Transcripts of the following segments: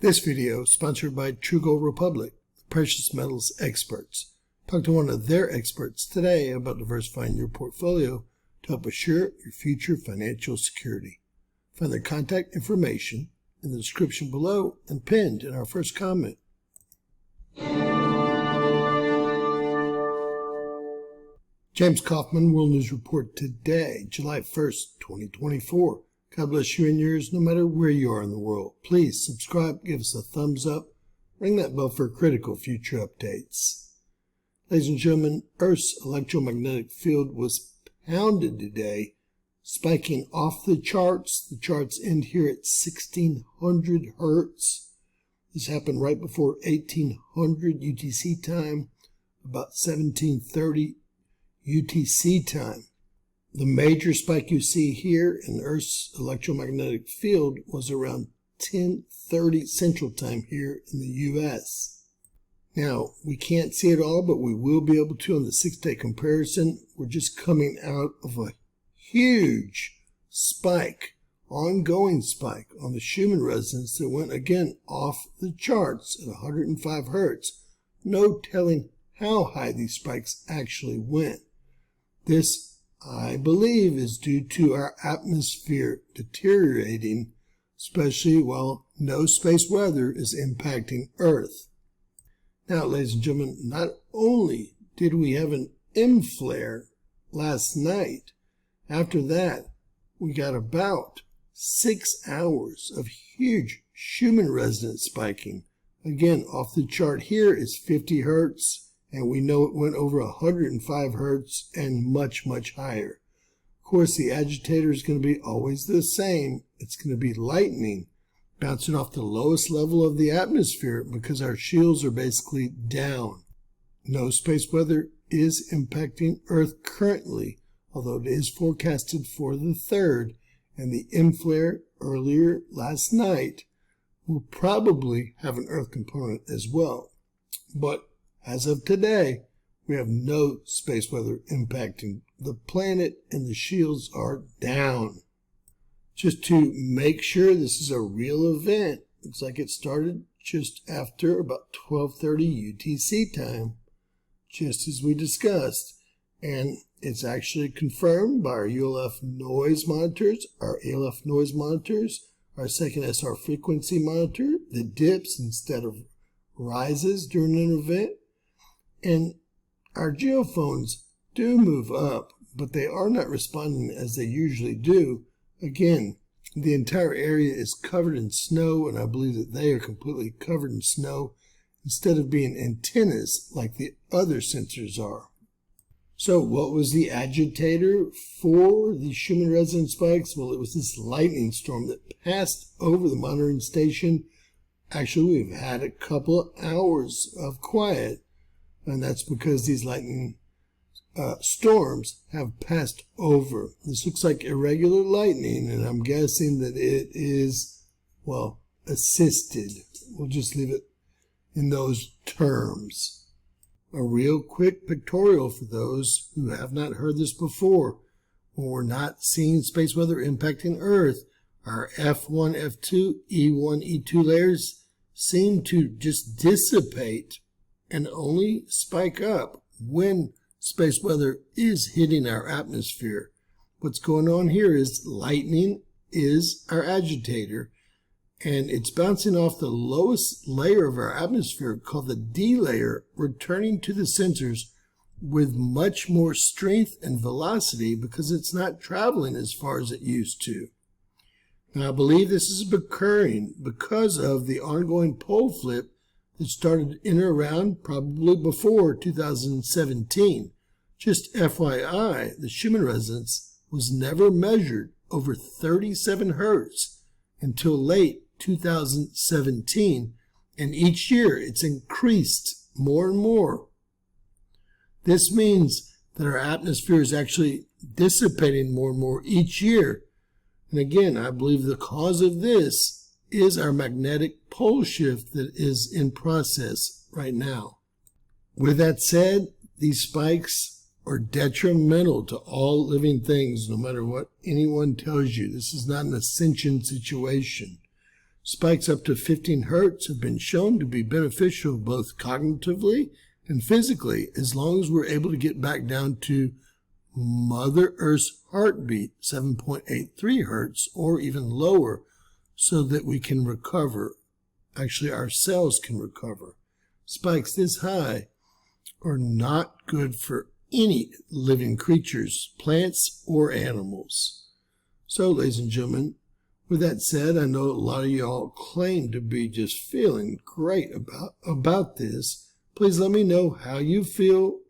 This video is sponsored by True Gold Republic, the precious metals experts. Talk to one of their experts today about diversifying your portfolio to help assure your future financial security. Find their contact information in the description below and pinned in our first comment. James Kaufman World News Report today, July 1st, 2024. God bless you and yours no matter where you are in the world. Please subscribe, give us a thumbs up, ring that bell for critical future updates. Ladies and gentlemen, Earth's electromagnetic field was pounded today, spiking off the charts. The charts end here at 1600 hertz. This happened right before 1800 UTC time, about 1730 UTC time. The major spike you see here in Earth's electromagnetic field was around 10:30 Central Time here in the U.S. Now, we can't see it all, but we will be able to on the 6-day comparison. We're just coming out of a huge spike, ongoing spike on the Schumann resonance that went again off the charts at 105 hertz. No telling how high these spikes actually went. This, I believe, is due to our atmosphere deteriorating, especially while no space weather is impacting Earth. Now, ladies and gentlemen, not only did we have an M flare last night, after that, we got about 6 hours of huge Schumann resonance spiking. Again, off the chart here is 50 hertz. And we know it went over 105 hertz and much, much higher. Of course, the agitator is going to be always the same. It's going to be lightning bouncing off the lowest level of the atmosphere because our shields are basically down. No space weather is impacting Earth currently, although it is forecasted for the 3rd, and the M flare earlier last night will probably have an Earth component as well. But as of today, we have no space weather impacting the planet and the shields are down. Just to make sure this is a real event, looks like it started just after about 12:30 UTC time, just as we discussed. And it's actually confirmed by our ULF noise monitors, our ALF noise monitors, our second SR frequency monitor that dips instead of rises during an event. And our geophones do move up, but they are not responding as they usually do. Again, the entire area is covered in snow, and I believe that they are completely covered in snow instead of being antennas like the other sensors are. So what was the agitator for the Schumann resonance spikes? Well, it was this lightning storm that passed over the monitoring station. Actually, we've had a couple of hours of quiet. And that's because these lightning storms have passed over. This looks like irregular lightning, and I'm guessing that it is, well, assisted. We'll just leave it in those terms. A real quick pictorial for those who have not heard this before. When we're not seeing space weather impacting Earth, our F1, F2, E1, E2 layers seem to just dissipate and only spike up when space weather is hitting our atmosphere. What's going on here is lightning is our agitator, and it's bouncing off the lowest layer of our atmosphere called the D layer, returning to the sensors with much more strength and velocity because it's not traveling as far as it used to. Now, I believe this is occurring because of the ongoing pole flip that started in or around probably before 2017. Just FYI, the Schumann resonance was never measured over 37 hertz until late 2017, and each year it's increased more and more. This means that our atmosphere is actually dissipating more and more each year. And again, I believe the cause of this is our magnetic pole shift that is in process right now. With that said, these spikes are detrimental to all living things, no matter what anyone tells you. This is not an ascension situation. Spikes up to 15 hertz have been shown to be beneficial both cognitively and physically, as long as we're able to get back down to Mother Earth's heartbeat, 7.83 hertz, or even lower, so that we can recover. Actually, our cells can recover. Spikes this high are not good for any living creatures, plants or animals. So, ladies and gentlemen, with that said, I know a lot of y'all claim to be just feeling great about this. Please let me know how you feel.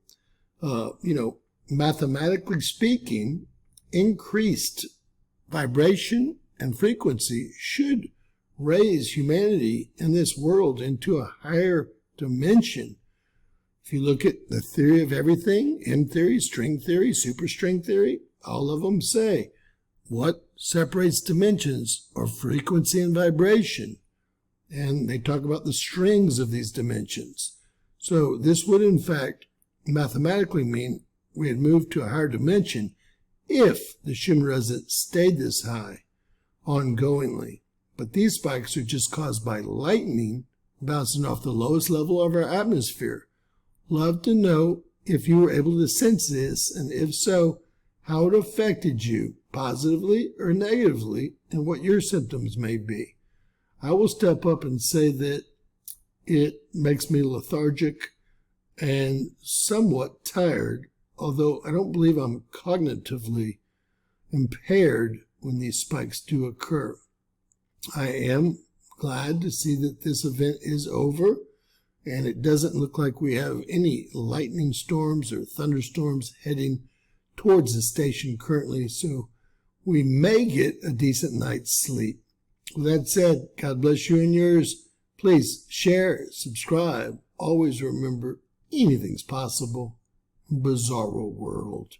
Mathematically speaking, increased vibration and frequency should raise humanity in this world into a higher dimension. If you look at the theory of everything, M theory, string theory, superstring theory, all of them say what separates dimensions are frequency and vibration. And they talk about the strings of these dimensions. So this would, in fact, mathematically mean we had moved to a higher dimension if the Schumann resonance stayed this high ongoingly. But these spikes are just caused by lightning bouncing off the lowest level of our atmosphere. Love to know if you were able to sense this, and if so, how it affected you, positively or negatively, and what your symptoms may be. I will step up and say that it makes me lethargic and somewhat tired, although I don't believe I'm cognitively impaired when these spikes do occur. I am glad to see that this event is over, and it doesn't look like we have any lightning storms or thunderstorms heading towards the station currently, so we may get a decent night's sleep. With that said, God bless you and yours. Please share, subscribe. Always remember, anything's possible. Bizarro world.